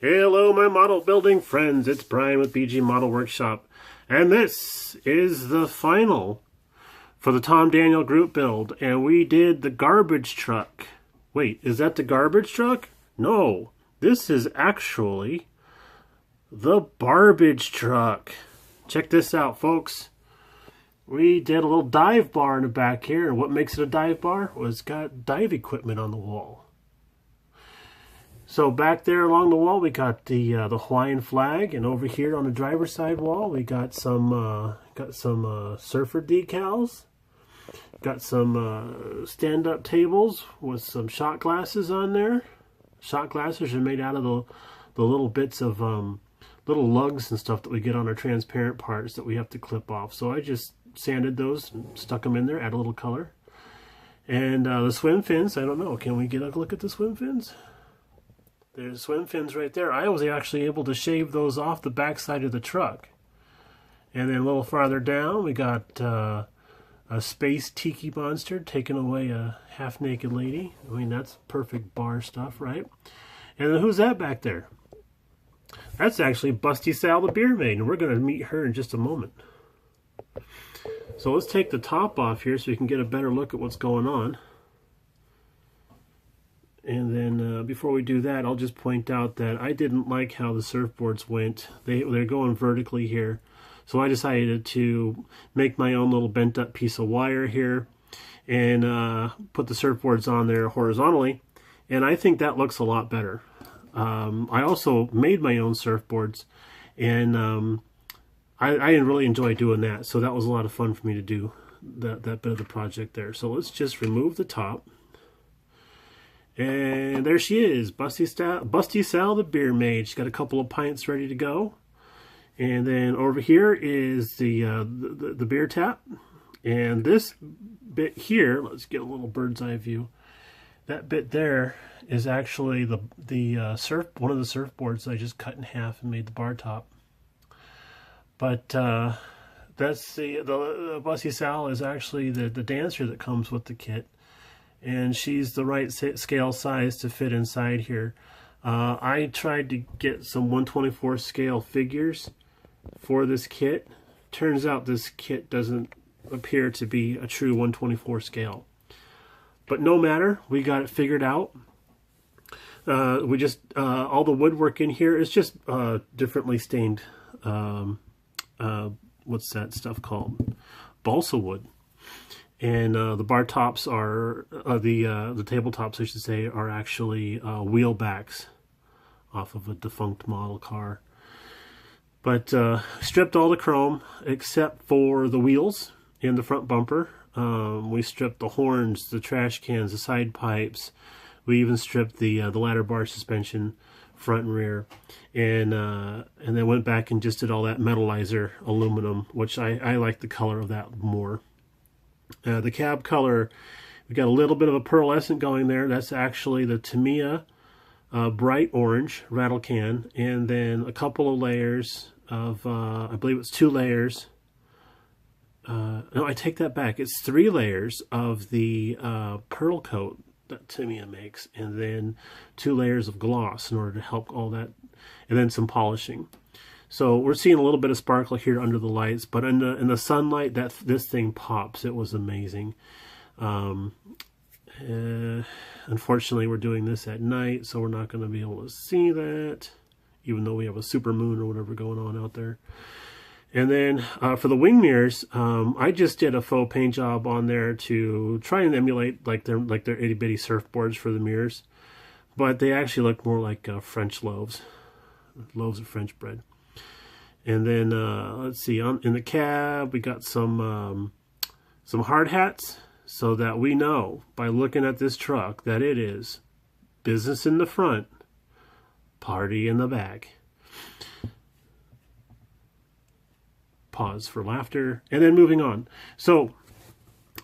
Hello, my model building friends. It's Brian with BG Model Workshop, and this is the final for the Tom Daniel group build, and we did the garbage truck. Wait, is that the garbage truck? No, this is actually the barbage truck. Check this out, folks. We did a little dive bar in the back here, and what makes it a dive bar? Well, it's got dive equipment on the wall. So back there along the wall, we got the Hawaiian flag, and over here on the driver's side wall, we got some surfer decals. Got some stand-up tables with some shot glasses on there. Shot glasses are made out of the little bits of little lugs and stuff that we get on our transparent parts that we have to clip off. So I just sanded those and stuck them in there, add a little color. And the swim fins, I don't know, can we get a look at the swim fins? There's swim fins right there. I was actually able to shave those off the back side of the truck. And then a little farther down, we got a space tiki monster taking away a half-naked lady. I mean, that's perfect bar stuff, right? And then who's that back there? That's actually Busty Sal the Beer Maid, and we're going to meet her in just a moment. So let's take the top off here so you can get a better look at what's going on. And then before we do that, I'll just point out that I didn't like how the surfboards went. They're going vertically here. So I decided to make my own little bent up piece of wire here and put the surfboards on there horizontally. And I think that looks a lot better. I also made my own surfboards, and I really enjoy doing that. So that was a lot of fun for me to do, that bit of the project there. So let's just remove the top. And there she is, Busty Sal the Beer Maid. She's got a couple of pints ready to go. And then over here is the beer tap. And this bit here, let's get a little bird's eye view. That bit there is actually one of the surfboards I just cut in half and made the bar top. But that's the Busty Sal is actually the dancer that comes with the kit. And she's the right scale size to fit inside here. I tried to get some 1/24 scale figures for this kit. Turns out this kit doesn't appear to be a true 1/24 scale. But no matter, we got it figured out. We just all the woodwork in here is just differently stained. What's that stuff called? Balsa wood. And the bar tops are, the tabletops, I should say, are actually wheel backs off of a defunct model car. But stripped all the chrome except for the wheels and the front bumper. We stripped the horns, the trash cans, the side pipes. We even stripped the ladder bar suspension, front and rear. And then went back and just did all that metallizer aluminum, which I like the color of that more. The cab color, we got a little bit of a pearlescent going there. That's actually the Tamiya bright orange rattle can, and then a couple of layers of, I believe it's 2 layers. No, I take that back. It's 3 layers of the pearl coat that Tamiya makes, and then 2 layers of gloss in order to help all that, and then some polishing. So we're seeing a little bit of sparkle here under the lights, but in the sunlight, this thing pops. It was amazing. Unfortunately, we're doing this at night, so we're not going to be able to see that, even though we have a super moon or whatever going on out there. And then for the wing mirrors, I just did a faux paint job on there to try and emulate like their itty bitty surfboards for the mirrors, but they actually look more like French loaves of French bread. And then let's see, in the cab we got some hard hats, so that we know by looking at this truck that it is business in the front, party in the back. Pause for laughter, and then moving on. So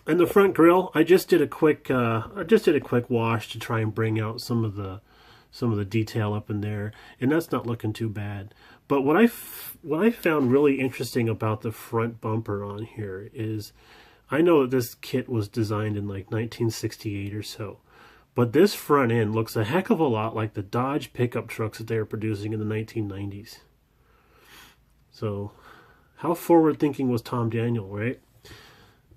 in the front grille, I just did a quick wash to try and bring out some of the detail up in there, and that's not looking too bad. But what I found really interesting about the front bumper on here is, I know that this kit was designed in like 1968 or so, But this front end looks a heck of a lot like the Dodge pickup trucks that they were producing in the 1990s. So, how forward-thinking was Tom Daniel, right?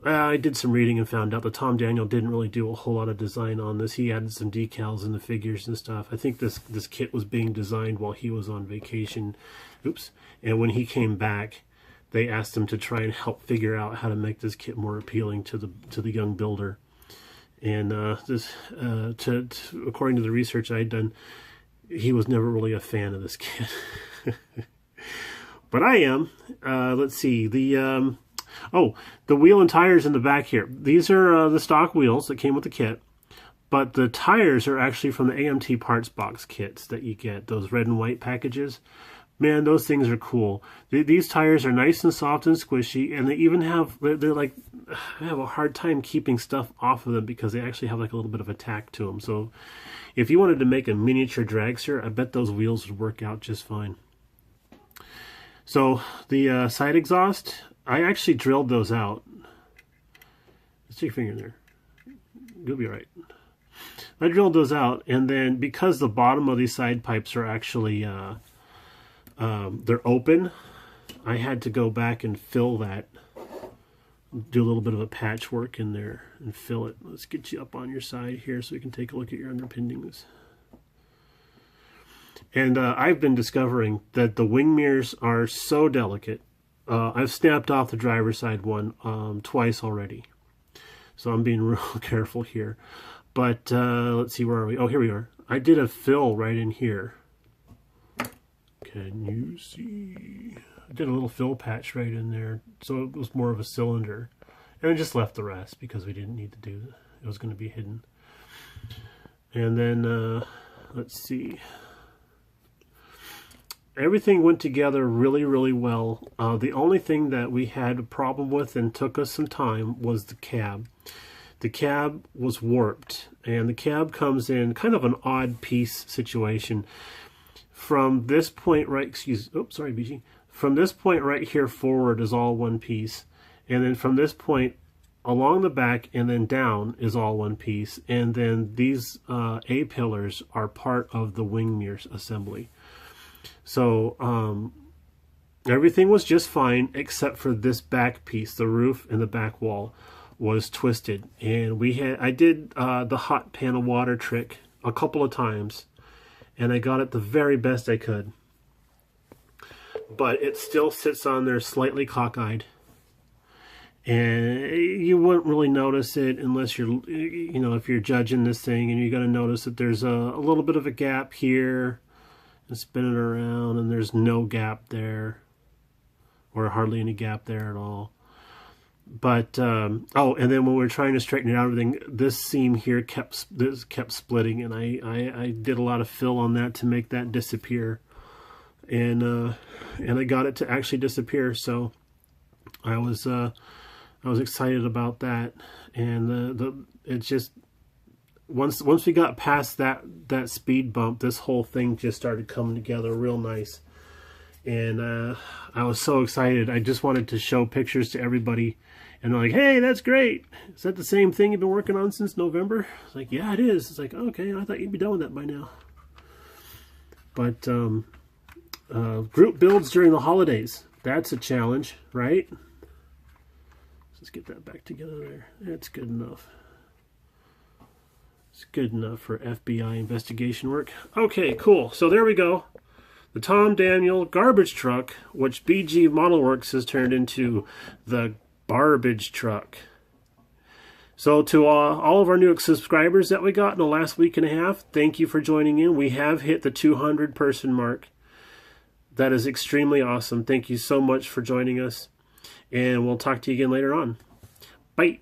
I did some reading and found out that Tom Daniel didn't really do a whole lot of design on this. He added some decals and the figures and stuff. I think this kit was being designed while he was on vacation. Oops. And when he came back, they asked him to try and help figure out how to make this kit more appealing to the young builder. And according to the research I had done, he was never really a fan of this kit. But I am. Let's see. The wheel and tires in the back here. These are the stock wheels that came with the kit. But the tires are actually from the AMT parts box kits that you get. Those red and white packages. Man, those things are cool. These tires are nice and soft and squishy, and they even have, they're like, I have a hard time keeping stuff off of them because they actually have like a little bit of a tack to them. So if you wanted to make a miniature dragster, I bet those wheels would work out just fine. So the side exhaust, I actually drilled those out. Let's take your finger in there. You'll be all right. I drilled those out, and then because the bottom of these side pipes are actually they're open, I had to go back and fill that, do a little bit of a patchwork in there and fill it. Let's get you up on your side here so we can take a look at your underpinnings. And I've been discovering that the wing mirrors are so delicate. I've snapped off the driver's side one twice already, so I'm being real careful here. But let's see, where are we? Oh, here we are. I did a fill right in here. Can you see? I did a little fill patch right in there, so it was more of a cylinder. And I just left the rest because we didn't need to do it. It was going to be hidden. And then, let's see. Everything went together really, really well. The only thing that we had a problem with and took us some time was the cab. The cab was warped, and the cab comes in kind of an odd piece situation. From this point right, BG. From this point right here forward is all one piece, and then from this point along the back and then down is all one piece, and then these A-pillars are part of the wing mirror assembly. So everything was just fine except for this back piece. The roof and the back wall was twisted, and I did the hot pan of water trick a couple of times, and I got it the very best I could, but it still sits on there slightly cockeyed, and you wouldn't really notice it unless you're, if you're judging this thing, and you're going to notice that there's a little bit of a gap here, and spin it around, and there's no gap there, or hardly any gap there at all. But and then when we were trying to straighten it out, everything, this seam here kept splitting, and I did a lot of fill on that to make that disappear, and I got it to actually disappear. So I was excited about that, and it's just once we got past that speed bump, this whole thing just started coming together real nice. And I was so excited. I just wanted to show pictures to everybody. And they're like, hey, that's great. Is that the same thing you've been working on since November? It's like, yeah, it is. It's like, okay, I thought you'd be done with that by now. But group builds during the holidays. That's a challenge, right? Let's get that back together there. That's good enough. It's good enough for FBI investigation work. Okay, cool. So there we go. The Tom Daniel garbage truck, which BG Modelworks has turned into the garbage truck. So to all of our new subscribers that we got in the last week and a half, thank you for joining in. We have hit the 200 person mark. That is extremely awesome. Thank you so much for joining us, and we'll talk to you again later on. Bye.